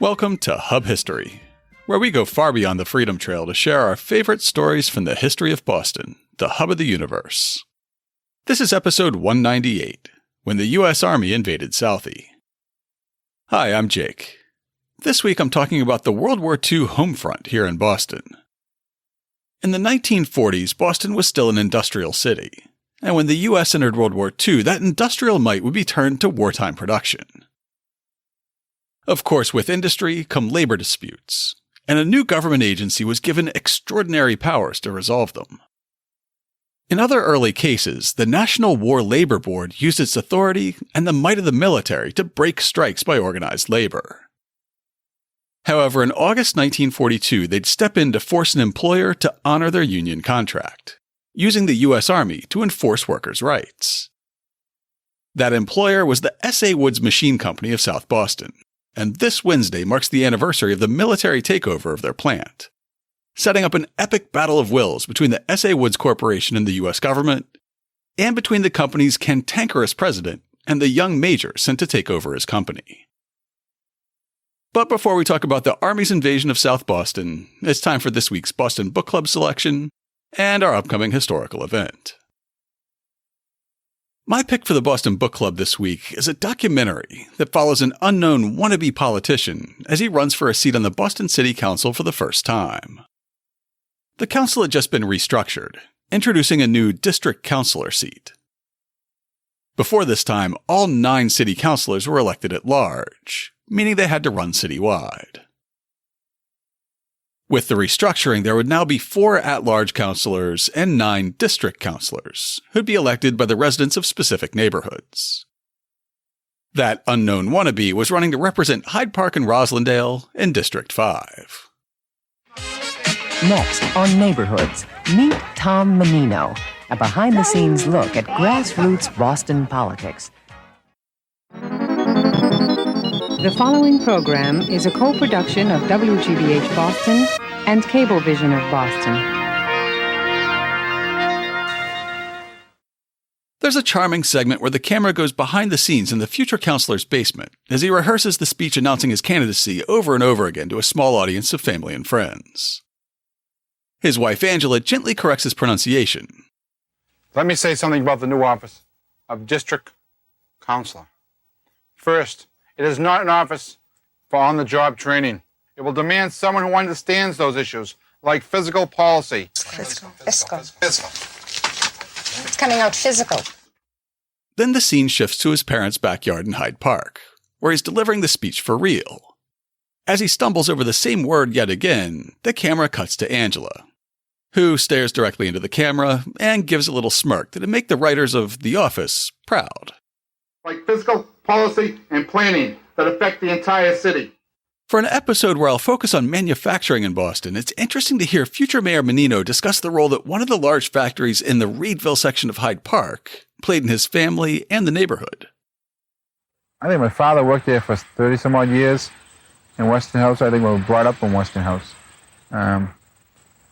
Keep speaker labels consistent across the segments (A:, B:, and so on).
A: Welcome to Hub History, where we go far beyond the Freedom Trail to share our favorite stories from the history of Boston, the hub of the universe. This is episode 198, when the U.S. Army invaded Southie. Hi, I'm Jake. This week I'm talking about the World War II home front here in Boston. In the 1940s, Boston was still an industrial city, and when the U.S. entered World War II, that industrial might would be turned to wartime production. Of course, with industry come labor disputes, and a new government agency was given extraordinary powers to resolve them. In other early cases, the National War Labor Board used its authority and the might of the military to break strikes by organized labor. However, in August 1942, they'd step in to force an employer to honor their union contract, using the U.S. Army to enforce workers' rights. That employer was the S.A. Woods Machine Company of South Boston, and this Wednesday marks the anniversary of the military takeover of their plant, setting up an epic battle of wills between the S.A. Woods Corporation and the U.S. government, and between the company's cantankerous president and the young major sent to take over his company. But before we talk about the Army's invasion of South Boston, it's time for this week's Boston Book Club selection and our upcoming historical event. My pick for the Boston Book Club this week is a documentary that follows an unknown wannabe politician as he runs for a seat on the Boston City Council for the first time. The council had just been restructured, introducing a new district councilor seat. Before this time, all 9 city councilors were elected at large, meaning they had to run citywide. With the restructuring, there would now be 4 at-large councilors and 9 district councilors, who'd be elected by the residents of specific neighborhoods. That unknown wannabe was running to represent Hyde Park and Roslindale in District 5.
B: Next on Neighborhoods, meet Tom Menino, a behind-the-scenes look at grassroots Boston politics.
C: The following program is a co-production of WGBH Boston and Cablevision of Boston.
A: There's a charming segment where the camera goes behind the scenes in the future councilor's basement as he rehearses the speech announcing his candidacy over and over again to a small audience of family and friends. His wife Angela gently corrects his pronunciation.
D: Let me say something about the new office of district councilor. First, it is not an office for on-the-job training. It will demand someone who understands those issues, like physical policy.
E: Fiscal. It's coming out physical.
A: Then the scene shifts to his parents' backyard in Hyde Park, where he's delivering the speech for real. As he stumbles over the same word yet again, the camera cuts to Angela, who stares directly into the camera and gives a little smirk that'd make the writers of The Office proud.
D: Like physical policy and planning that affect the entire city.
A: For an episode where I'll focus on manufacturing in Boston, it's interesting to hear future Mayor Menino discuss the role that one of the large factories in the Reedville section of Hyde Park played in his family and the neighborhood.
F: I think my father worked there for 30-some-odd years in Westinghouse. I think we were brought up in Westinghouse. I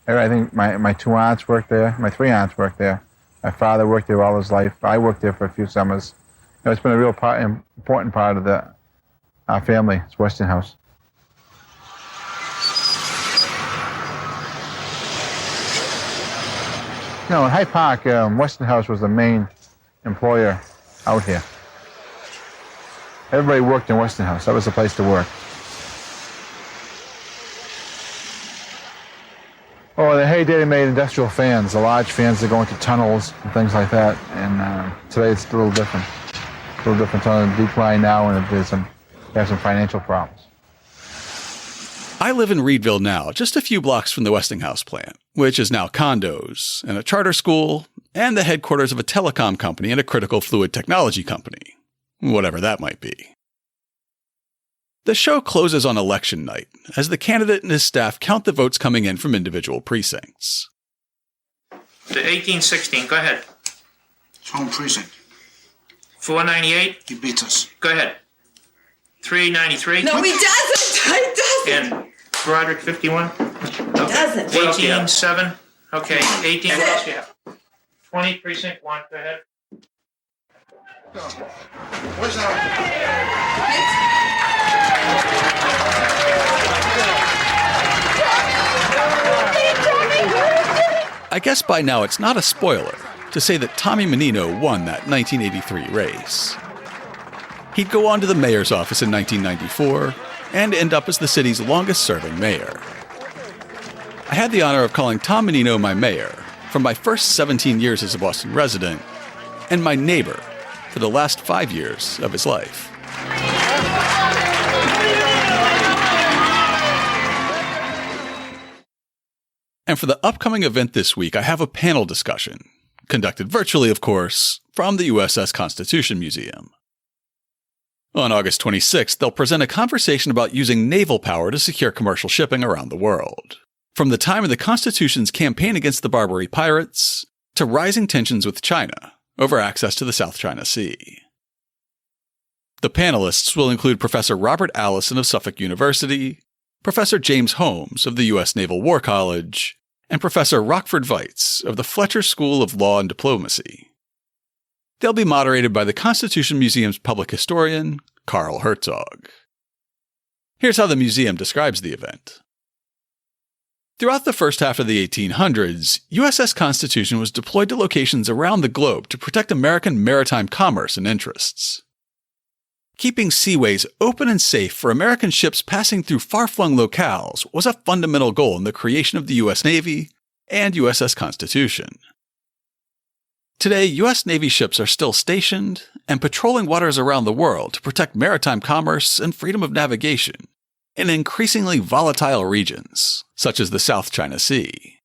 F: think my 2 aunts worked there. My 3 aunts worked there. My father worked there all his life. I worked there for a few summers. It's been a real important part of our family. It's Westinghouse. In Hyde Park, Westinghouse was the main employer out here. Everybody worked in Westinghouse. That was the place to work. Oh, the heyday they made industrial fans, the large fans that go into tunnels and things like that. And today it's a little different. It's a little different. It's on a decline now, and they have some financial problems.
A: I live in Reedville now, just a few blocks from the Westinghouse plant, which is now condos and a charter school and the headquarters of a telecom company and a critical fluid technology company, whatever that might be. The show closes on election night as the candidate and his staff count the votes coming in from individual precincts.
G: To 1816, go ahead.
H: It's home precinct.
G: 498?
H: He beats us.
G: Go ahead. 393?
E: No, he doesn't. He doesn't.
G: And Broderick, 51? Okay.
E: Doesn't.
G: 18-7? Okay, 18. What else do you have? 20, precinct 1, go ahead.
H: Where's that?
A: I guess by now it's not a spoiler to say that Tommy Menino won that 1983 race. He'd go on to the mayor's office in 1994 and end up as the city's longest-serving mayor. I had the honor of calling Tom Menino my mayor for my first 17 years as a Boston resident and my neighbor for the last 5 years of his life. And for the upcoming event this week, I have a panel discussion, conducted virtually, of course, from the USS Constitution Museum. On August 26th, they'll present a conversation about using naval power to secure commercial shipping around the world. From the time of the Constitution's campaign against the Barbary pirates to rising tensions with China over access to the South China Sea. The panelists will include Professor Robert Allison of Suffolk University, Professor James Holmes of the U.S. Naval War College, and Professor Rockford Weitz of the Fletcher School of Law and Diplomacy. They'll be moderated by the Constitution Museum's public historian, Carl Herzog. Here's how the museum describes the event. Throughout the first half of the 1800s, USS Constitution was deployed to locations around the globe to protect American maritime commerce and interests. Keeping seaways open and safe for American ships passing through far-flung locales was a fundamental goal in the creation of the U.S. Navy and USS Constitution. Today, U.S. Navy ships are still stationed and patrolling waters around the world to protect maritime commerce and freedom of navigation in increasingly volatile regions, such as the South China Sea.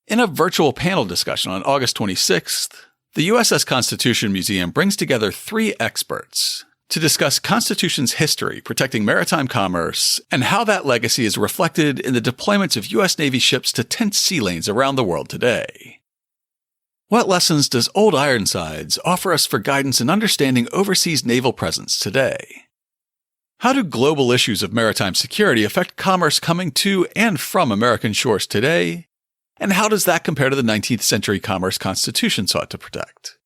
A: In a virtual panel discussion on August 26th, the USS Constitution Museum brings together 3 experts to discuss Constitution's history protecting maritime commerce and how that legacy is reflected in the deployments of U.S. Navy ships to tense sea lanes around the world today. What lessons does Old Ironsides offer us for guidance in understanding overseas naval presence today? How do global issues of maritime security affect commerce coming to and from American shores today? And how does that compare to the 19th century commerce Constitution sought to protect?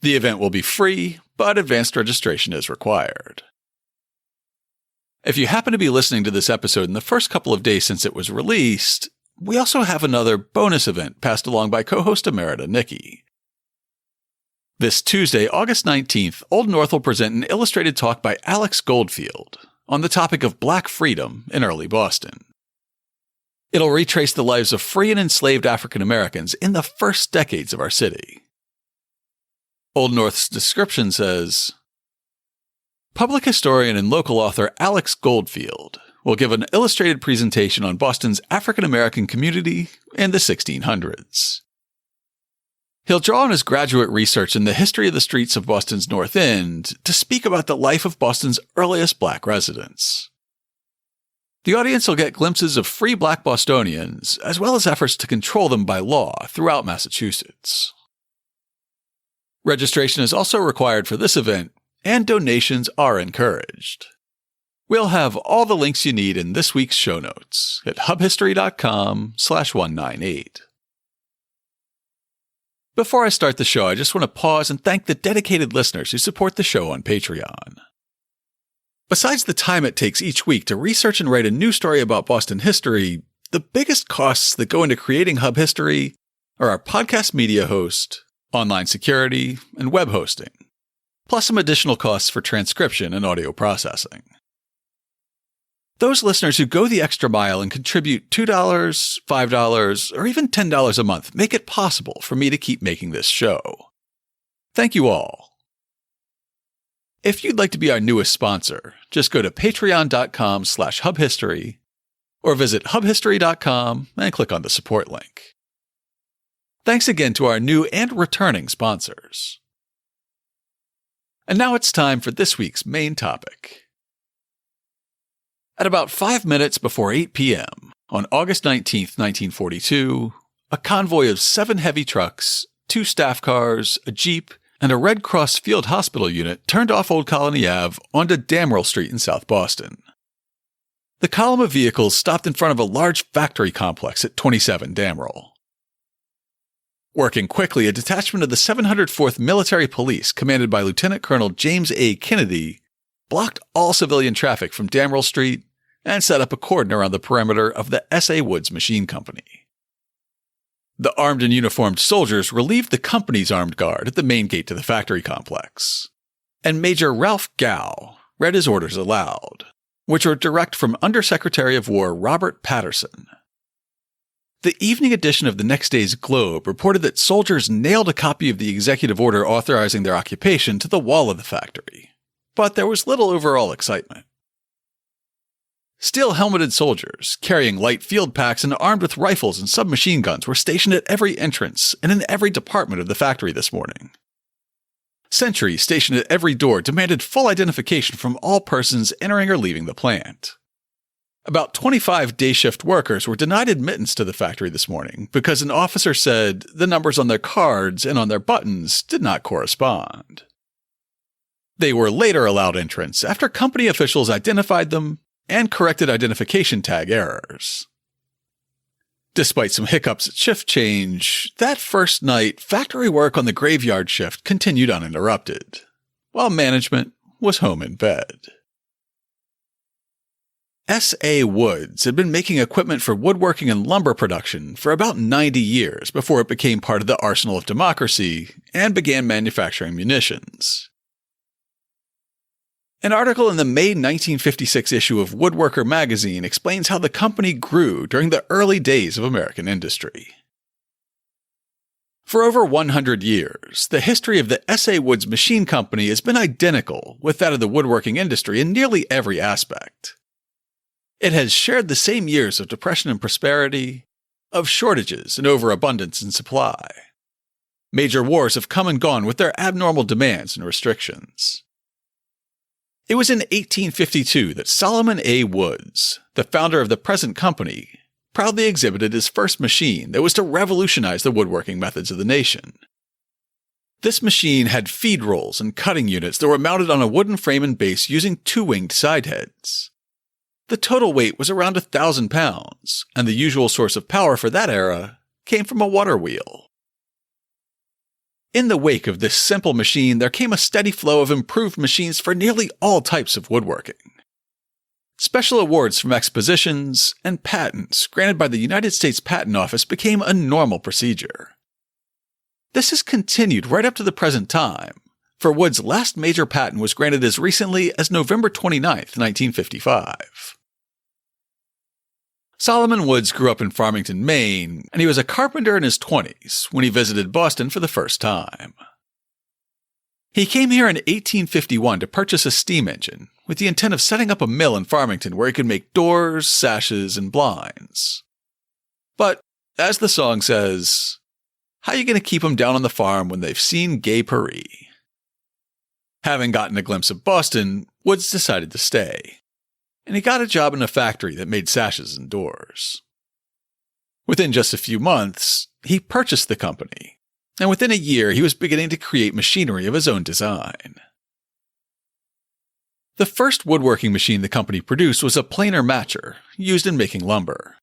A: The event will be free, but advanced registration is required. If you happen to be listening to this episode in the first couple of days since it was released, we also have another bonus event passed along by co-host Emerita Nikki. This Tuesday, August 19th, Old North will present an illustrated talk by Alex Goldfield on the topic of Black freedom in early Boston. It'll retrace the lives of free and enslaved African Americans in the first decades of our city. Old North's description says, public historian and local author Alex Goldfield will give an illustrated presentation on Boston's African American community in the 1600s. He'll draw on his graduate research in the history of the streets of Boston's North End to speak about the life of Boston's earliest Black residents. The audience will get glimpses of free Black Bostonians, as well as efforts to control them by law throughout Massachusetts. Registration is also required for this event, and donations are encouraged. We'll have all the links you need in this week's show notes at hubhistory.com/198. Before I start the show, I just want to pause and thank the dedicated listeners who support the show on Patreon. Besides the time it takes each week to research and write a new story about Boston history, the biggest costs that go into creating Hub History are our podcast media host, online security, and web hosting, plus some additional costs for transcription and audio processing. Those listeners who go the extra mile and contribute $2, $5, or even $10 a month make it possible for me to keep making this show. Thank you all. If you'd like to be our newest sponsor, just go to patreon.com/hubhistory or visit hubhistory.com and click on the support link. Thanks again to our new and returning sponsors. And now it's time for this week's main topic. At about 5 minutes before 8 p.m. on August 19th, 1942, a convoy of 7 heavy trucks, 2 staff cars, a Jeep, and a Red Cross Field Hospital unit turned off Old Colony Ave onto Damrell Street in South Boston. The column of vehicles stopped in front of a large factory complex at 27 Damrell. Working quickly, a detachment of the 704th Military Police, commanded by Lieutenant Colonel James A. Kennedy, blocked all civilian traffic from Damrell Street and set up a cordon around the perimeter of the S.A. Woods Machine Company. The armed and uniformed soldiers relieved the company's armed guard at the main gate to the factory complex, and Major Ralph Gow read his orders aloud, which were direct from Undersecretary of War Robert Patterson. The evening edition of the next day's Globe reported that soldiers nailed a copy of the executive order authorizing their occupation to the wall of the factory, but there was little overall excitement. Steel-helmeted soldiers, carrying light field packs and armed with rifles and submachine guns, were stationed at every entrance and in every department of the factory this morning. Sentries stationed at every door demanded full identification from all persons entering or leaving the plant. About 25 day-shift workers were denied admittance to the factory this morning because an officer said the numbers on their cards and on their buttons did not correspond. They were later allowed entrance after company officials identified them and corrected identification tag errors. Despite some hiccups at shift change, that first night, factory work on the graveyard shift continued uninterrupted, while management was home in bed. S.A. Woods had been making equipment for woodworking and lumber production for about 90 years before it became part of the arsenal of democracy and began manufacturing munitions. An article in the May 1956 issue of Woodworker magazine explains how the company grew during the early days of American industry. For over 100 years, the history of the S.A. Woods Machine Company has been identical with that of the woodworking industry in nearly every aspect. It has shared the same years of depression and prosperity, of shortages and overabundance in supply. Major wars have come and gone with their abnormal demands and restrictions. It was in 1852 that Solomon A. Woods, the founder of the present company, proudly exhibited his first machine that was to revolutionize the woodworking methods of the nation. This machine had feed rolls and cutting units that were mounted on a wooden frame and base using two-winged side heads. The total weight was around 1,000 pounds, and the usual source of power for that era came from a water wheel. In the wake of this simple machine, there came a steady flow of improved machines for nearly all types of woodworking. Special awards from expositions and patents granted by the United States Patent Office became a normal procedure. This has continued right up to the present time, for Wood's last major patent was granted as recently as November 29, 1955. Solomon Woods grew up in Farmington, Maine, and he was a carpenter in his 20s when he visited Boston for the first time. He came here in 1851 to purchase a steam engine with the intent of setting up a mill in Farmington where he could make doors, sashes, and blinds. But, as the song says, how are you going to keep them down on the farm when they've seen Gay Paris? Having gotten a glimpse of Boston, Woods decided to stay, and he got a job in a factory that made sashes and doors. Within just a few months, he purchased the company, and within a year he was beginning to create machinery of his own design. The first woodworking machine the company produced was a planer matcher, used in making lumber.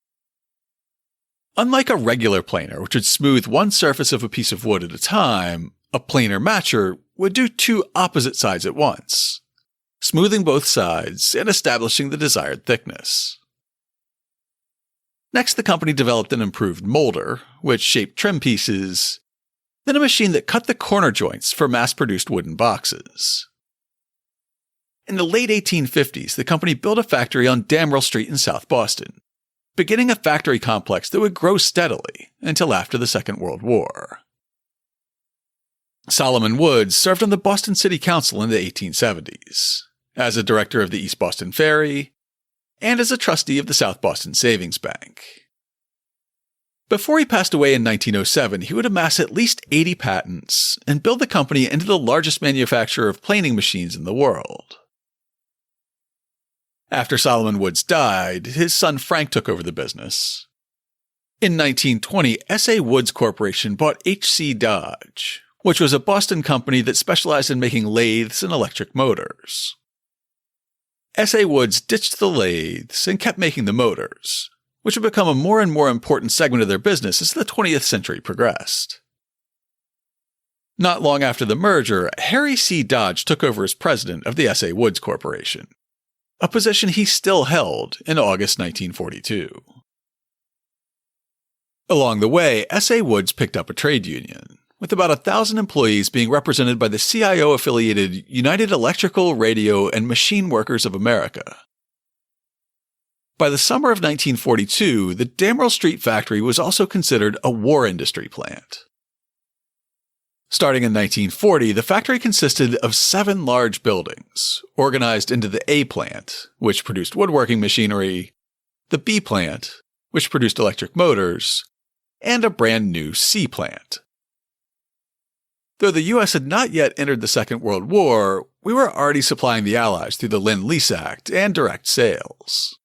A: Unlike a regular planer, which would smooth one surface of a piece of wood at a time, a planer matcher would do two opposite sides at once, smoothing both sides and establishing the desired thickness. Next, the company developed an improved molder, which shaped trim pieces, then a machine that cut the corner joints for mass-produced wooden boxes. In the late 1850s, the company built a factory on Damrell Street in South Boston, beginning a factory complex that would grow steadily until after the Second World War. Solomon Woods served on the Boston City Council in the 1870s, as a director of the East Boston Ferry, and as a trustee of the South Boston Savings Bank. Before he passed away in 1907, he would amass at least 80 patents and build the company into the largest manufacturer of planing machines in the world. After Solomon Woods died, his son Frank took over the business. In 1920, S.A. Woods Corporation bought H.C. Dodge, which was a Boston company that specialized in making lathes and electric motors. S.A. Woods ditched the lathes and kept making the motors, which would become a more and more important segment of their business as the 20th century progressed. Not long after the merger, Harry C. Dodge took over as president of the S.A. Woods Corporation, a position he still held in August 1942. Along the way, S.A. Woods picked up a trade union, with about 1,000 employees being represented by the CIO-affiliated United Electrical, Radio, and Machine Workers of America. By the summer of 1942, the Damrell Street factory was also considered a war industry plant. Starting in 1940, the factory consisted of 7 large buildings, organized into the A plant, which produced woodworking machinery, the B plant, which produced electric motors, and a brand new C plant. Though the U.S. had not yet entered the Second World War, we were already supplying the Allies through the Lend-Lease Act and direct sales.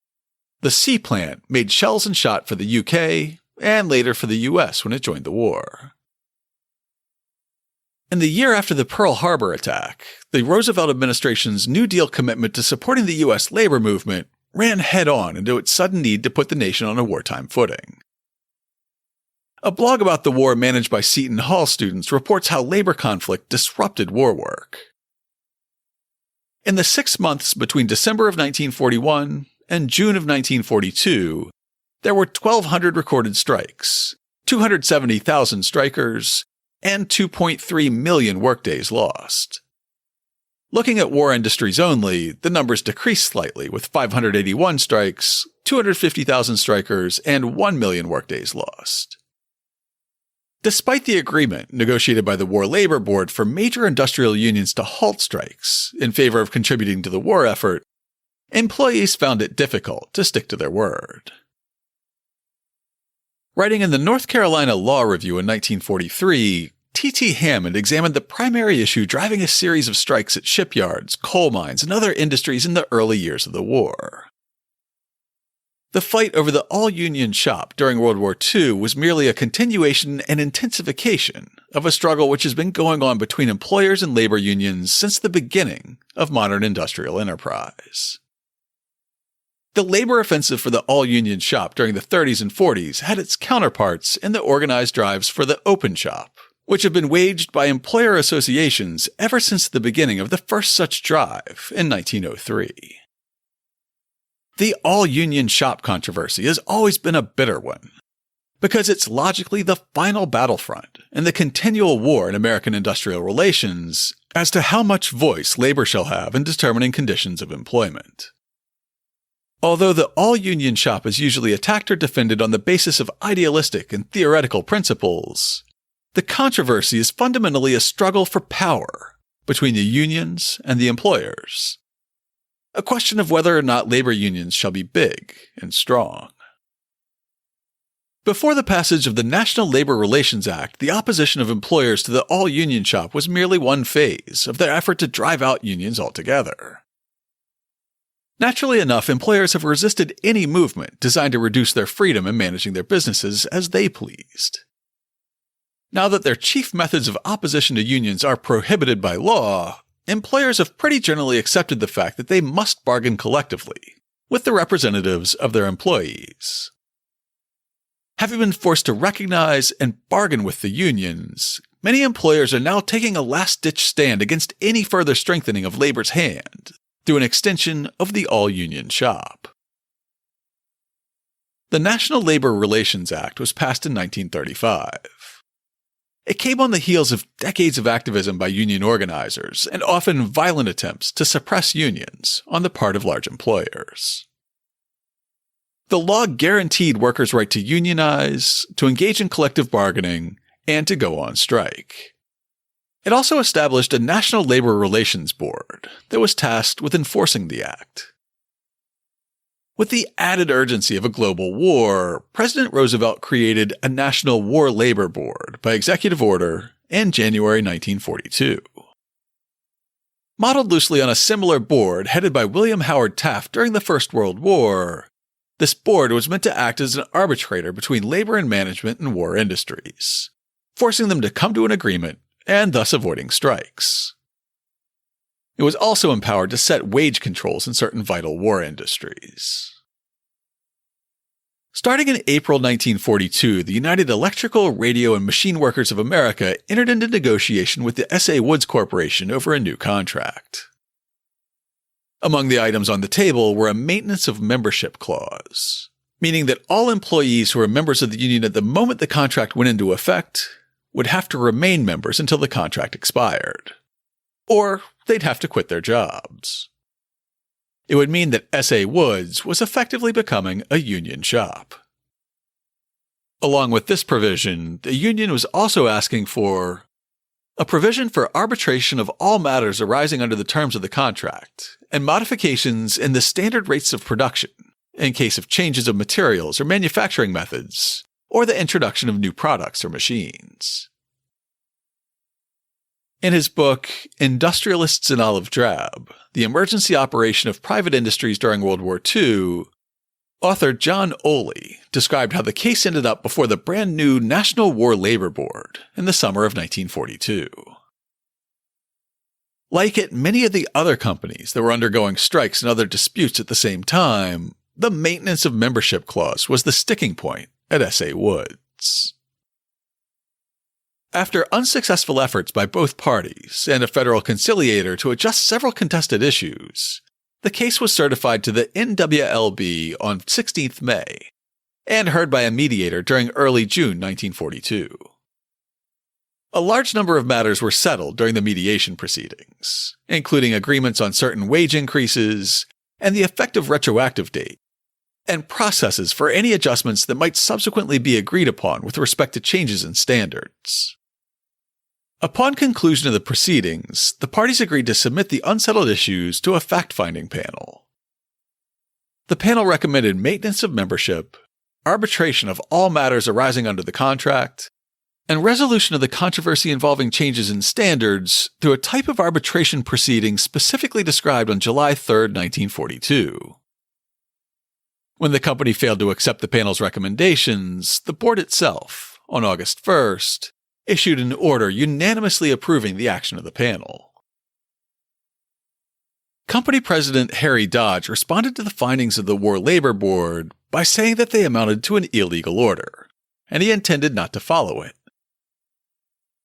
A: The C plant made shells and shot for the UK, and later for the US when it joined the war. In the year after the Pearl Harbor attack, the Roosevelt administration's New Deal commitment to supporting the U.S. labor movement ran head-on into its sudden need to put the nation on a wartime footing. A blog about the war managed by Seton Hall students reports how labor conflict disrupted war work. In the 6 months between December of 1941 and June of 1942, there were 1,200 recorded strikes, 270,000 strikers, and 2.3 million workdays lost. Looking at war industries only, the numbers decreased slightly with 581 strikes, 250,000 strikers, and 1 million workdays lost. Despite the agreement negotiated by the War Labor Board for major industrial unions to halt strikes in favor of contributing to the war effort, employees found it difficult to stick to their word. Writing in the North Carolina Law Review in 1943, T.T. Hammond examined the primary issue driving a series of strikes at shipyards, coal mines, and other industries in the early years of the war. The fight over the all-union shop during World War II was merely a continuation and intensification of a struggle which has been going on between employers and labor unions since the beginning of modern industrial enterprise. The labor offensive for the all-union shop during the 30s and 40s had its counterparts in the organized drives for the open shop, which have been waged by employer associations ever since the beginning of the first such drive in 1903. The all-union shop controversy has always been a bitter one, because it's logically the final battlefront in the continual war in American industrial relations as to how much voice labor shall have in determining conditions of employment. Although the all-union shop is usually attacked or defended on the basis of idealistic and theoretical principles, the controversy is fundamentally a struggle for power between the unions and the employers. A question of whether or not labor unions shall be big and strong. Before the passage of the National Labor Relations Act, the opposition of employers to the all-union shop was merely one phase of their effort to drive out unions altogether. Naturally enough, employers have resisted any movement designed to reduce their freedom in managing their businesses as they pleased. Now that their chief methods of opposition to unions are prohibited by law, employers have pretty generally accepted the fact that they must bargain collectively with the representatives of their employees. Having been forced to recognize and bargain with the unions, many employers are now taking a last-ditch stand against any further strengthening of labor's hand through an extension of the all-union shop. The National Labor Relations Act was passed in 1935. It came on the heels of decades of activism by union organizers and often violent attempts to suppress unions on the part of large employers. The law guaranteed workers' right to unionize, to engage in collective bargaining, and to go on strike. It also established a National Labor Relations Board that was tasked with enforcing the act. With the added urgency of a global war, President Roosevelt created a National War Labor Board by executive order in January 1942. Modeled loosely on a similar board headed by William Howard Taft during the First World War, this board was meant to act as an arbitrator between labor and management in war industries, forcing them to come to an agreement and thus avoiding strikes. It was also empowered to set wage controls in certain vital war industries. Starting in April 1942, the United Electrical, Radio, and Machine Workers of America entered into negotiation with the S.A. Woods Corporation over a new contract. Among the items on the table were a maintenance of membership clause, meaning that all employees who were members of the union at the moment the contract went into effect would have to remain members until the contract expired, or they'd have to quit their jobs. It would mean that S.A. Woods was effectively becoming a union shop. Along with this provision, the union was also asking for a provision for arbitration of all matters arising under the terms of the contract and modifications in the standard rates of production in case of changes of materials or manufacturing methods or the introduction of new products or machines. In his book, Industrialists in Olive Drab, The Emergency Operation of Private Industries During World War II, author John Oley described how the case ended up before the brand new National War Labor Board in the summer of 1942. Like at many of the other companies that were undergoing strikes and other disputes at the same time, the maintenance of membership clause was the sticking point at S.A. Woods. After unsuccessful efforts by both parties and a federal conciliator to adjust several contested issues, the case was certified to the NWLB on 16th May and heard by a mediator during early June 1942. A large number of matters were settled during the mediation proceedings, including agreements on certain wage increases and the effective retroactive date, and processes for any adjustments that might subsequently be agreed upon with respect to changes in standards. Upon conclusion of the proceedings, the parties agreed to submit the unsettled issues to a fact-finding panel. The panel recommended maintenance of membership, arbitration of all matters arising under the contract, and resolution of the controversy involving changes in standards through a type of arbitration proceeding specifically described on July 3, 1942. When the company failed to accept the panel's recommendations, the board itself, on August 1st, issued an order unanimously approving the action of the panel. Company President Harry Dodge responded to the findings of the War Labor Board by saying that they amounted to an illegal order, and he intended not to follow it.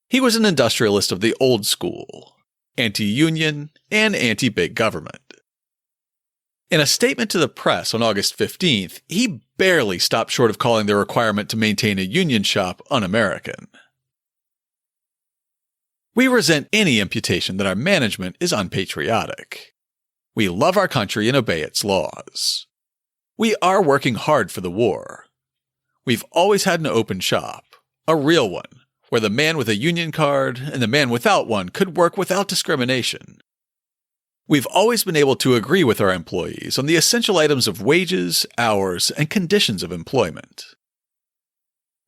A: He was an industrialist of the old school, anti-union and anti-big government. In a statement to the press on August 15th, he barely stopped short of calling the requirement to maintain a union shop un-American. We resent any imputation that our management is unpatriotic. We love our country and obey its laws. We are working hard for the war. We've always had an open shop, a real one, where the man with a union card and the man without one could work without discrimination. We've always been able to agree with our employees on the essential items of wages, hours, and conditions of employment.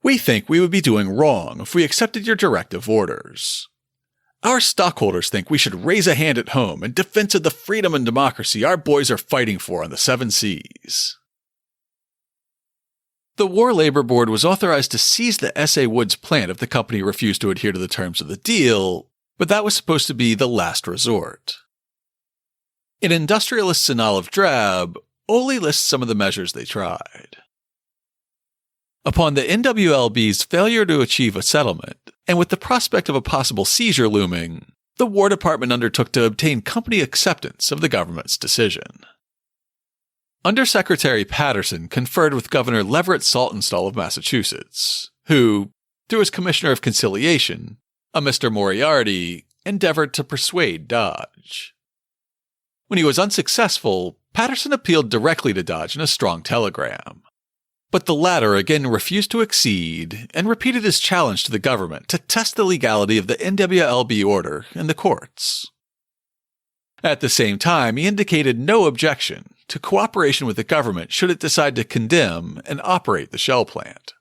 A: We think we would be doing wrong if we accepted your directive orders. Our stockholders think we should raise a hand at home in defense of the freedom and democracy our boys are fighting for on the 7 seas. The War Labor Board was authorized to seize the S.A. Woods plant if the company refused to adhere to the terms of the deal, but that was supposed to be the last resort. In Industrialists in Olive Drab, Oley lists some of the measures they tried. Upon the NWLB's failure to achieve a settlement, and with the prospect of a possible seizure looming, the War Department undertook to obtain company acceptance of the government's decision. Undersecretary Patterson conferred with Governor Leverett Saltonstall of Massachusetts, who, through his Commissioner of Conciliation, a Mr. Moriarty, endeavored to persuade Dodge. When he was unsuccessful, Patterson appealed directly to Dodge in a strong telegram. But the latter again refused to accede and repeated his challenge to the government to test the legality of the NWLB order in the courts. At the same time, he indicated no objection to cooperation with the government should it decide to condemn and operate the shell plant.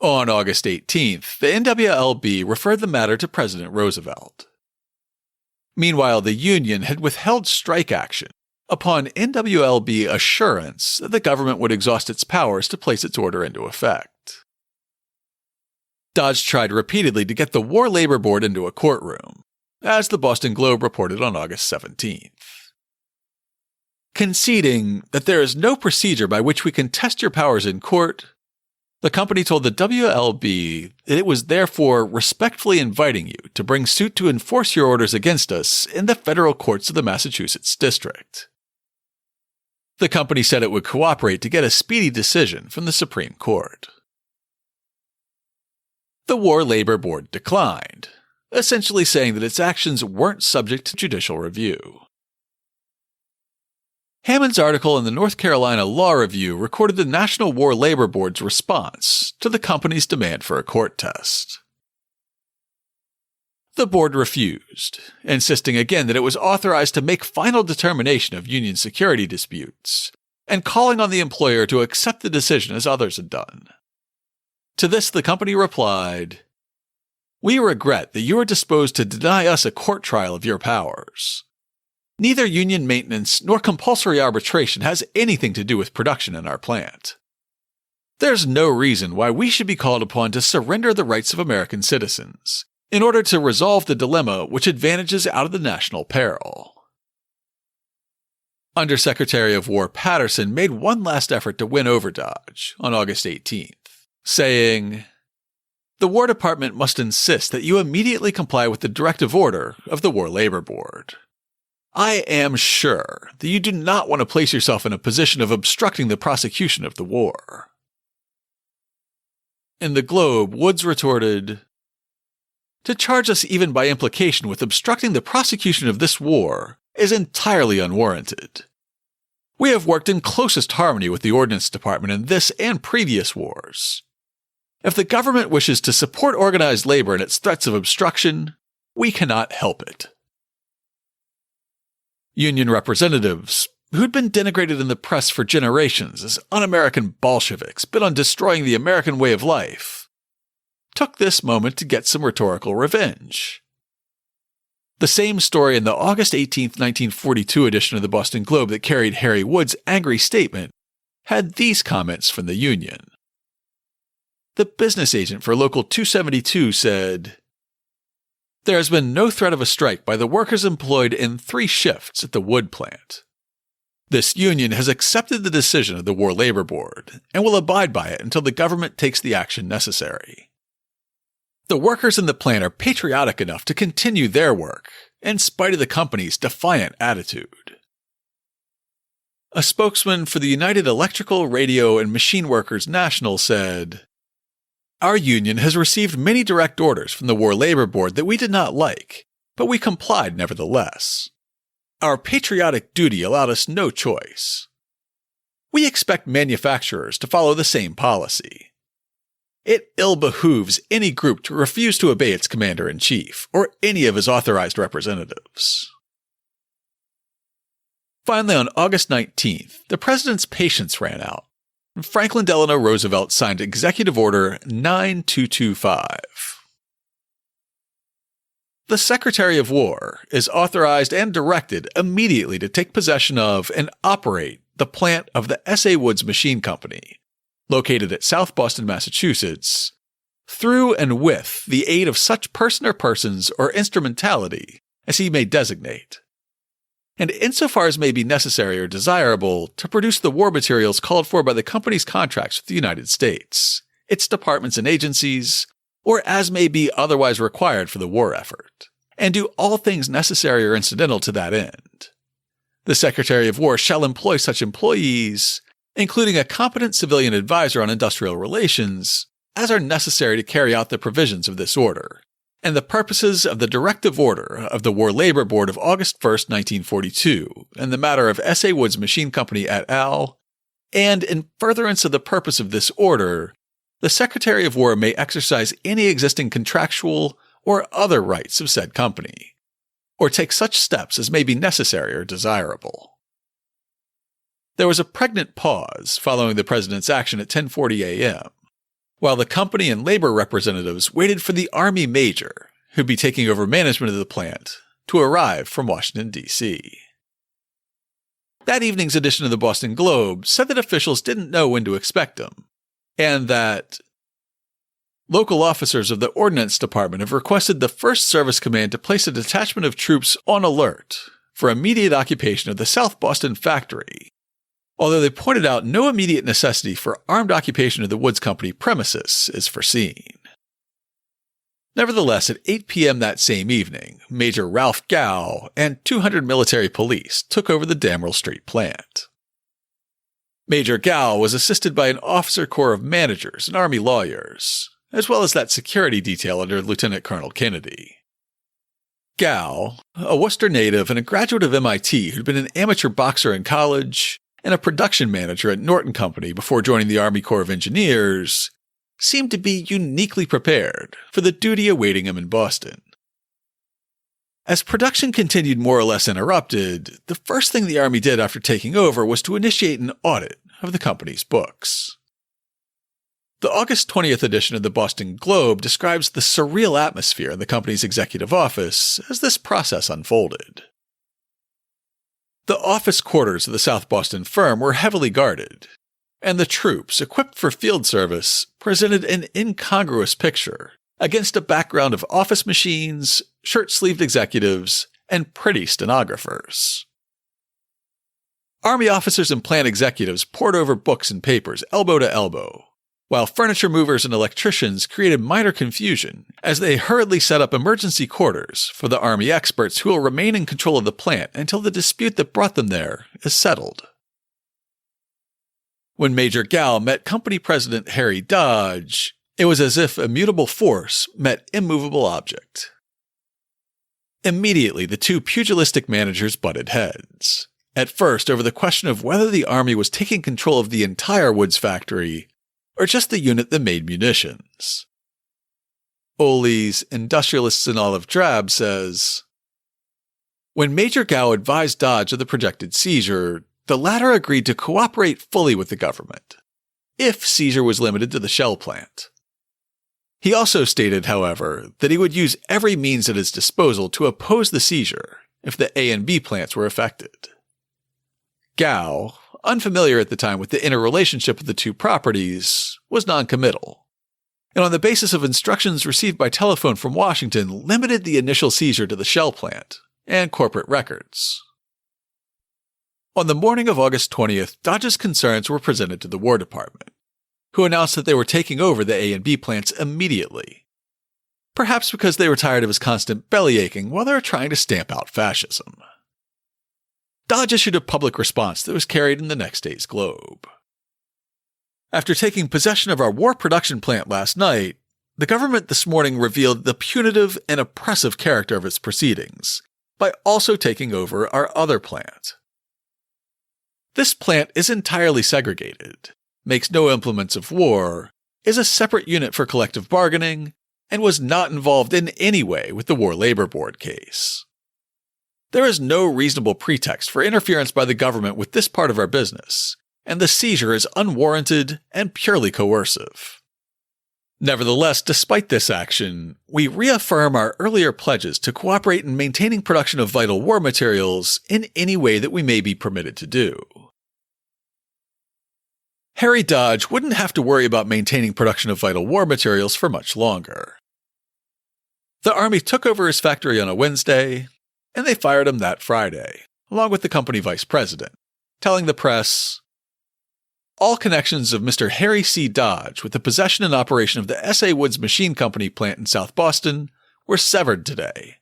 A: On August 18th, the NWLB referred the matter to President Roosevelt. Meanwhile, the union had withheld strike action upon NWLB assurance that the government would exhaust its powers to place its order into effect. Dodge tried repeatedly to get the War Labor Board into a courtroom, as the Boston Globe reported on August 17th. Conceding that there is no procedure by which we can test your powers in court, The company told the WLB that it was therefore respectfully inviting you to bring suit to enforce your orders against us in the federal courts of the Massachusetts District. The company said it would cooperate to get a speedy decision from the Supreme Court. The War Labor Board declined, essentially saying that its actions weren't subject to judicial review. Hammond's article in the North Carolina Law Review recorded the National War Labor Board's response to the company's demand for a court test. The board refused, insisting again that it was authorized to make final determination of union security disputes, and calling on the employer to accept the decision as others had done. To this, the company replied, "We regret that you are disposed to deny us a court trial of your powers. Neither union maintenance nor compulsory arbitration has anything to do with production in our plant. There's no reason why we should be called upon to surrender the rights of American citizens in order to resolve the dilemma which advantages out of the national peril." Undersecretary of War Patterson made one last effort to win over Dodge on August 18th, saying, "The War Department must insist that you immediately comply with the directive order of the War Labor Board. I am sure that you do not want to place yourself in a position of obstructing the prosecution of the war." In the Globe, Woods retorted, "To charge us even by implication with obstructing the prosecution of this war is entirely unwarranted. We have worked in closest harmony with the Ordnance Department in this and previous wars. If the government wishes to support organized labor in its threats of obstruction, we cannot help it." Union representatives, who'd been denigrated in the press for generations as un-American Bolsheviks bent on destroying the American way of life, took this moment to get some rhetorical revenge. The same story in the August 18, 1942 edition of the Boston Globe that carried Harry Wood's angry statement had these comments from the Union. The business agent for Local 272 said, "There has been no threat of a strike by the workers employed in 3 shifts at the wood plant. This union has accepted the decision of the War Labor Board and will abide by it until the government takes the action necessary. The workers in the plant are patriotic enough to continue their work, in spite of the company's defiant attitude." A spokesman for the United Electrical, Radio, and Machine Workers National said, "Our union has received many direct orders from the War Labor Board that we did not like, but we complied nevertheless. Our patriotic duty allowed us no choice. We expect manufacturers to follow the same policy. It ill behooves any group to refuse to obey its commander-in-chief or any of his authorized representatives." Finally, on August 19th, the president's patience ran out. Franklin Delano Roosevelt signed Executive Order 9225. The Secretary of War is authorized and directed immediately to take possession of and operate the plant of the S.A. Woods Machine Company, located at South Boston, Massachusetts, through and with the aid of such person or persons or instrumentality as he may designate, and insofar as may be necessary or desirable to produce the war materials called for by the company's contracts with the United States, its departments and agencies, or as may be otherwise required for the war effort, and do all things necessary or incidental to that end. The Secretary of War shall employ such employees, including a competent civilian advisor on industrial relations, as are necessary to carry out the provisions of this order, and the purposes of the Directive Order of the War Labor Board of August 1st, 1942, in the matter of S.A. Woods Machine Company et al., and in furtherance of the purpose of this order, the Secretary of War may exercise any existing contractual or other rights of said company, or take such steps as may be necessary or desirable. There was a pregnant pause following the President's action at 10:40 a.m., while the company and labor representatives waited for the Army Major, who'd be taking over management of the plant, to arrive from Washington, D.C. That evening's edition of the Boston Globe said that officials didn't know when to expect him, and that local officers of the Ordnance Department have requested the 1st Service Command to place a detachment of troops on alert for immediate occupation of the South Boston factory although they pointed out no immediate necessity for armed occupation of the Woods Company premises is foreseen. Nevertheless, at 8 p.m. that same evening, Major Ralph Gow and 200 military police took over the Damrell Street plant. Major Gow was assisted by an officer corps of managers and Army lawyers, as well as that security detail under Lieutenant Colonel Kennedy. Gow, a Worcester native and a graduate of MIT who'd been an amateur boxer in college and a production manager at Norton Company before joining the Army Corps of Engineers, seemed to be uniquely prepared for the duty awaiting him in Boston. As production continued more or less uninterrupted, the first thing the Army did after taking over was to initiate an audit of the company's books. The August 20th edition of the Boston Globe describes the surreal atmosphere in the company's executive office as this process unfolded. The office quarters of the South Boston firm were heavily guarded, and the troops, equipped for field service, presented an incongruous picture against a background of office machines, shirt-sleeved executives, and pretty stenographers. Army officers and plant executives pored over books and papers elbow to elbow, while furniture movers and electricians created minor confusion as they hurriedly set up emergency quarters for the Army experts who will remain in control of the plant until the dispute that brought them there is settled. When Major Gow met Company President Harry Dodge, it was as if immutable force met immovable object. Immediately, the two pugilistic managers butted heads, at first over the question of whether the Army was taking control of the entire Woods factory or just the unit that made munitions. Ollie's Industrialists in Olive Drab says, when Major Gow advised Dodge of the projected seizure, the latter agreed to cooperate fully with the government, if seizure was limited to the shell plant. He also stated, however, that he would use every means at his disposal to oppose the seizure if the A and B plants were affected. Gow, unfamiliar at the time with the interrelationship of the two properties, was noncommittal, and on the basis of instructions received by telephone from Washington, limited the initial seizure to the shell plant and corporate records. On the morning of August 20th, Dodge's concerns were presented to the War Department, who announced that they were taking over the A and B plants immediately, perhaps because they were tired of his constant bellyaching while they were trying to stamp out fascism. Dodge issued a public response that was carried in the next day's Globe. After taking possession of our war production plant last night, the government this morning revealed the punitive and oppressive character of its proceedings by also taking over our other plant. This plant is entirely segregated, makes no implements of war, is a separate unit for collective bargaining, and was not involved in any way with the War Labor Board case. There is no reasonable pretext for interference by the government with this part of our business, and the seizure is unwarranted and purely coercive. Nevertheless, despite this action, we reaffirm our earlier pledges to cooperate in maintaining production of vital war materials in any way that we may be permitted to do. Harry Dodge wouldn't have to worry about maintaining production of vital war materials for much longer. The Army took over his factory on a Wednesday, and they fired him that Friday, along with the company vice president, telling the press, all connections of Mr. Harry C. Dodge with the possession and operation of the S.A. Woods Machine Company plant in South Boston were severed today.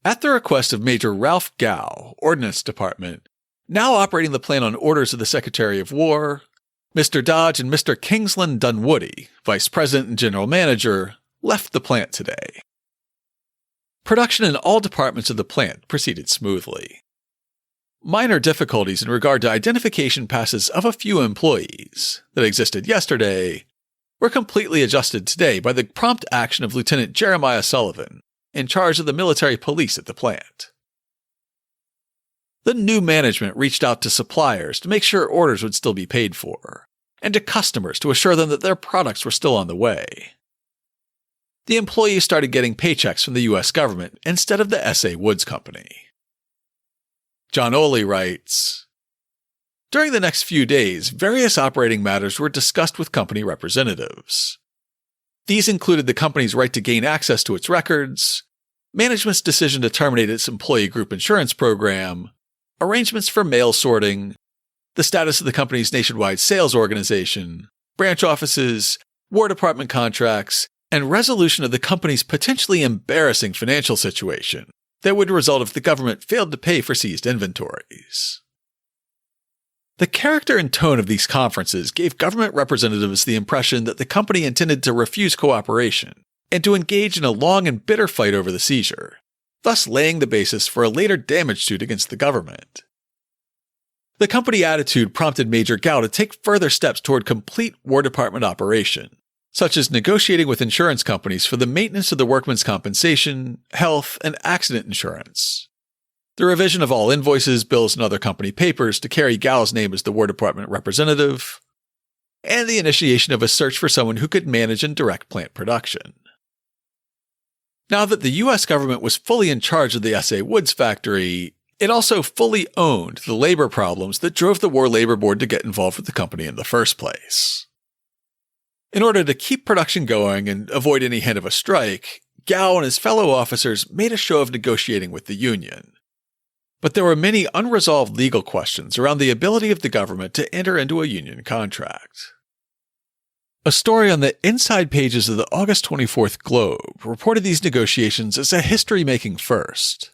A: At the request of Major Ralph Gow, Ordnance Department, now operating the plant on orders of the Secretary of War, Mr. Dodge and Mr. Kingsland Dunwoody, Vice President and General Manager, left the plant today. Production in all departments of the plant proceeded smoothly. Minor difficulties in regard to identification passes of a few employees that existed yesterday were completely adjusted today by the prompt action of Lieutenant Jeremiah Sullivan, in charge of the military police at the plant. The new management reached out to suppliers to make sure orders would still be paid for, and to customers to assure them that their products were still on the way. The employees started getting paychecks from the U.S. government instead of the S.A. Woods Company. John Oley writes, during the next few days, various operating matters were discussed with company representatives. These included the company's right to gain access to its records, management's decision to terminate its employee group insurance program, arrangements for mail sorting, the status of the company's nationwide sales organization, branch offices, War Department contracts, and resolution of the company's potentially embarrassing financial situation that would result if the government failed to pay for seized inventories. The character and tone of these conferences gave government representatives the impression that the company intended to refuse cooperation and to engage in a long and bitter fight over the seizure, thus laying the basis for a later damage suit against the government. The company attitude prompted Major Gao to take further steps toward complete War Department operation, such as negotiating with insurance companies for the maintenance of the workmen's compensation, health, and accident insurance, the revision of all invoices, bills, and other company papers to carry Gao's name as the War Department representative, and the initiation of a search for someone who could manage and direct plant production. Now that the U.S. government was fully in charge of the S.A. Woods factory, it also fully owned the labor problems that drove the War Labor Board to get involved with the company in the first place. In order to keep production going and avoid any hint of a strike, Gao and his fellow officers made a show of negotiating with the union. But there were many unresolved legal questions around the ability of the government to enter into a union contract. A story on the inside pages of the August 24th Globe reported these negotiations as a history-making first.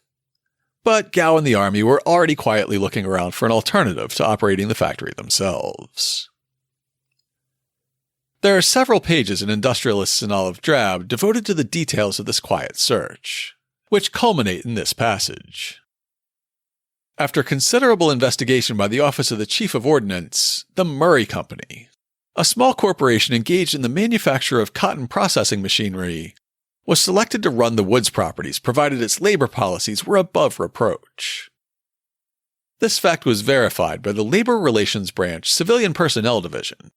A: But Gao and the army were already quietly looking around for an alternative to operating the factory themselves. There are several pages in Industrialists in Olive Drab devoted to the details of this quiet search, which culminate in this passage. After considerable investigation by the Office of the Chief of Ordnance, the Murray Company, a small corporation engaged in the manufacture of cotton processing machinery, was selected to run the Woods properties provided its labor policies were above reproach. This fact was verified by the Labor Relations Branch Civilian Personnel Division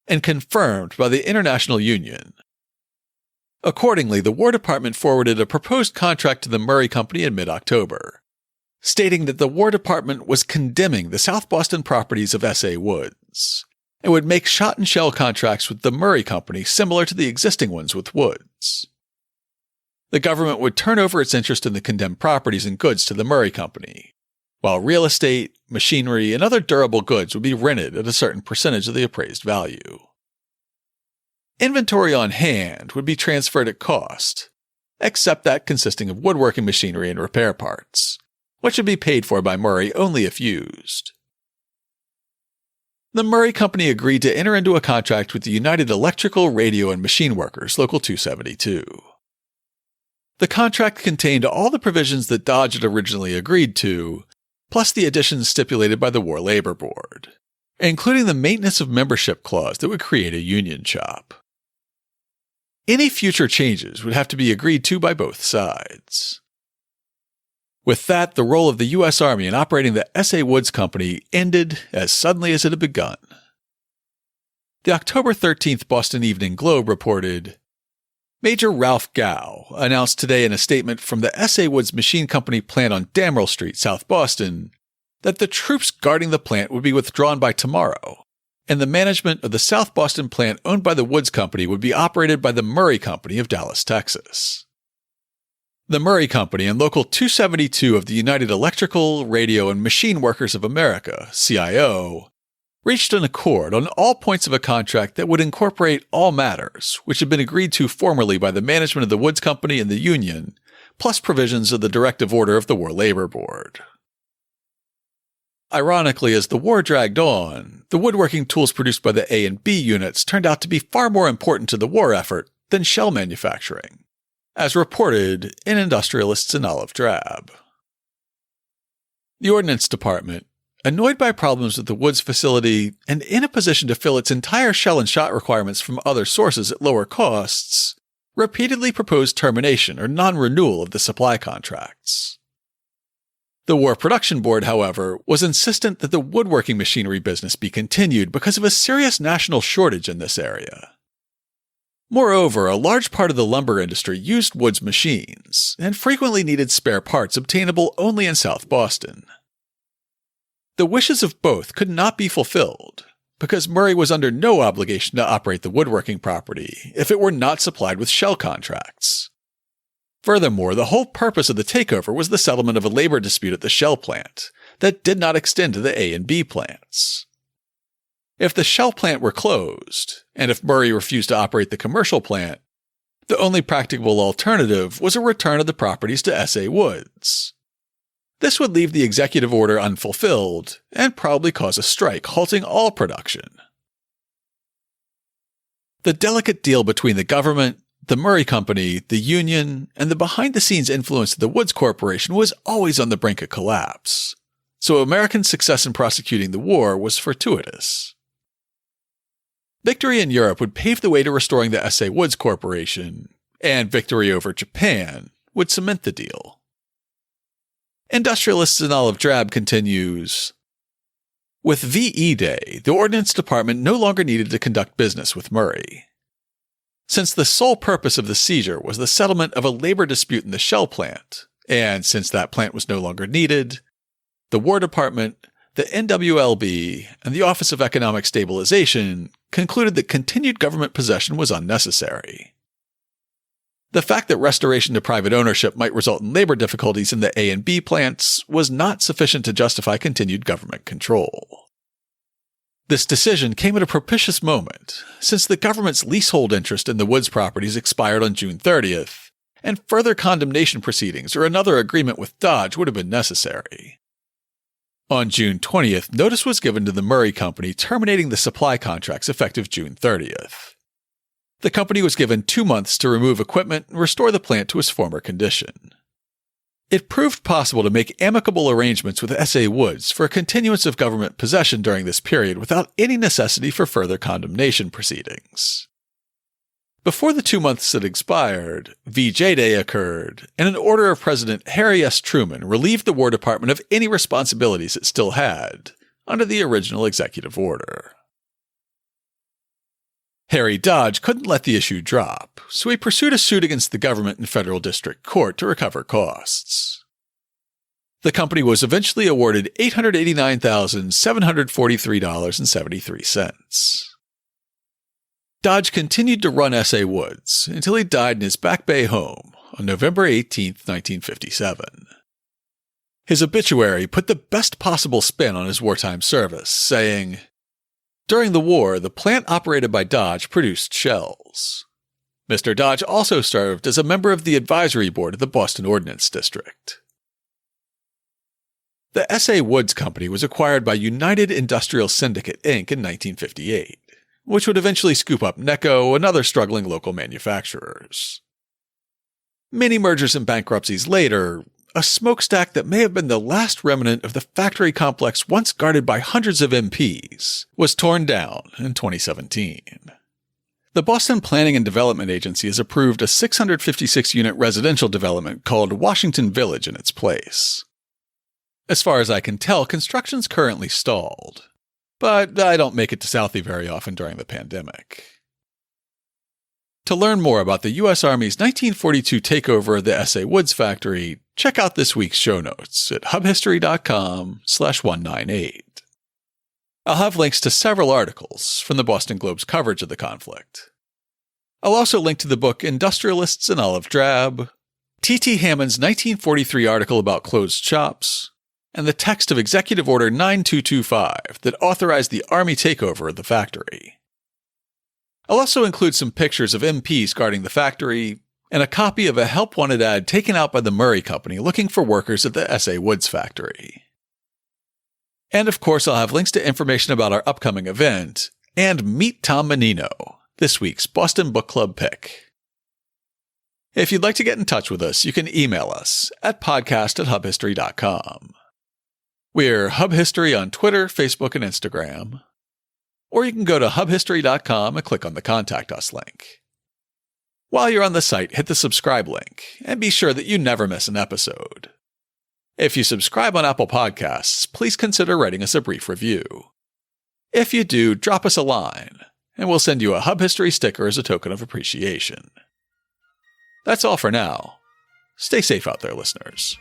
A: and confirmed by the International Union. Accordingly, the War Department forwarded a proposed contract to the Murray Company in mid-October, stating that the War Department was condemning the South Boston properties of S.A. Woods and would make shot and shell contracts with the Murray Company similar to the existing ones with Woods. The government would turn over its interest in the condemned properties and goods to the Murray Company, while real estate, machinery, and other durable goods would be rented at a certain percentage of the appraised value. Inventory on hand would be transferred at cost, except that consisting of woodworking machinery and repair parts, which would be paid for by Murray only if used. The Murray Company agreed to enter into a contract with the United Electrical, Radio, and Machine Workers, Local 272. The contract contained all the provisions that Dodge had originally agreed to, plus the additions stipulated by the War Labor Board, including the maintenance of membership clause that would create a union shop. Any future changes would have to be agreed to by both sides. With that, the role of the U.S. Army in operating the S.A. Woods Company ended as suddenly as it had begun. The October 13th Boston Evening Globe reported, Major Ralph Gao announced today in a statement from the S.A. Woods Machine Company plant on Damrell Street, South Boston, that the troops guarding the plant would be withdrawn by tomorrow, and the management of the South Boston plant owned by the Woods Company would be operated by the Murray Company of Dallas, Texas. The Murray Company and Local 272 of the United Electrical, Radio, and Machine Workers of America, CIO, reached an accord on all points of a contract that would incorporate all matters which had been agreed to formerly by the management of the Woods Company and the Union, plus provisions of the directive order of the War Labor Board. Ironically, as the war dragged on, the woodworking tools produced by the A and B units turned out to be far more important to the war effort than shell manufacturing, as reported in Industrialists in Olive Drab. The Ordnance Department, annoyed by problems with the Woods facility and in a position to fill its entire shell and shot requirements from other sources at lower costs, repeatedly proposed termination or non-renewal of the supply contracts. The War Production Board, however, was insistent that the woodworking machinery business be continued because of a serious national shortage in this area. Moreover, a large part of the lumber industry used Woods machines and frequently needed spare parts obtainable only in South Boston. The wishes of both could not be fulfilled, because Murray was under no obligation to operate the woodworking property if it were not supplied with shell contracts. Furthermore, the whole purpose of the takeover was the settlement of a labor dispute at the shell plant that did not extend to the A and B plants. If the Shell plant were closed, and if Murray refused to operate the commercial plant, the only practicable alternative was a return of the properties to S.A. Woods. This would leave the executive order unfulfilled and probably cause a strike, halting all production. The delicate deal between the government, the Murray Company, the union, and the behind-the-scenes influence of the Woods Corporation was always on the brink of collapse, so American success in prosecuting the war was fortuitous. Victory in Europe would pave the way to restoring the S.A. Woods Corporation, and victory over Japan would cement the deal. Industrialists in Olive Drab continues, with VE Day, the Ordnance Department no longer needed to conduct business with Murray. Since the sole purpose of the seizure was the settlement of a labor dispute in the Shell plant, and since that plant was no longer needed, the War Department, the NWLB, and the Office of Economic Stabilization concluded that continued government possession was unnecessary. The fact that restoration to private ownership might result in labor difficulties in the A and B plants was not sufficient to justify continued government control. This decision came at a propitious moment, since the government's leasehold interest in the Woods properties expired on June 30th, and further condemnation proceedings or another agreement with Dodge would have been necessary. On June 20th, notice was given to the Murray Company terminating the supply contracts effective June 30th. The company was given 2 months to remove equipment and restore the plant to its former condition. It proved possible to make amicable arrangements with S.A. Woods for a continuance of government possession during this period without any necessity for further condemnation proceedings. Before the 2 months had expired, VJ Day occurred, and an order of President Harry S. Truman relieved the War Department of any responsibilities it still had under the original executive order. Harry Dodge couldn't let the issue drop, so he pursued a suit against the government in federal district court to recover costs. The company was eventually awarded $889,743.73. Dodge continued to run S.A. Woods until he died in his Back Bay home on November 18, 1957. His obituary put the best possible spin on his wartime service, saying, "During the war, the plant operated by Dodge produced shells. Mr. Dodge also served as a member of the advisory board of the Boston Ordnance District." The S.A. Woods Company was acquired by United Industrial Syndicate, Inc. in 1958, which would eventually scoop up Necco and other struggling local manufacturers. Many mergers and bankruptcies later, a smokestack that may have been the last remnant of the factory complex once guarded by hundreds of MPs was torn down in 2017. The Boston Planning and Development Agency has approved a 656-unit residential development called Washington Village in its place. As far as I can tell, construction's currently stalled, but I don't make it to Southie very often during the pandemic. To learn more about the U.S. Army's 1942 takeover of the S.A. Woods factory, check out this week's show notes at hubhistory.com/198. I'll have links to several articles from the Boston Globe's coverage of the conflict. I'll also link to the book Industrialists in Olive Drab, T.T. Hammond's 1943 article about closed shops, and the text of Executive Order 9225 that authorized the Army takeover of the factory. I'll also include some pictures of MPs guarding the factory and a copy of a help-wanted ad taken out by the Murray Company looking for workers at the S.A. Woods factory. And of course, I'll have links to information about our upcoming event and Meet Tom Menino, this week's Boston Book Club pick. If you'd like to get in touch with us, you can email us at podcast@hubhistory.com. We're Hub History on Twitter, Facebook, and Instagram. Or you can go to hubhistory.com and click on the Contact Us link. While you're on the site, hit the subscribe link and be sure that you never miss an episode. If you subscribe on Apple Podcasts, please consider writing us a brief review. If you do, drop us a line, and we'll send you a Hub History sticker as a token of appreciation. That's all for now. Stay safe out there, listeners.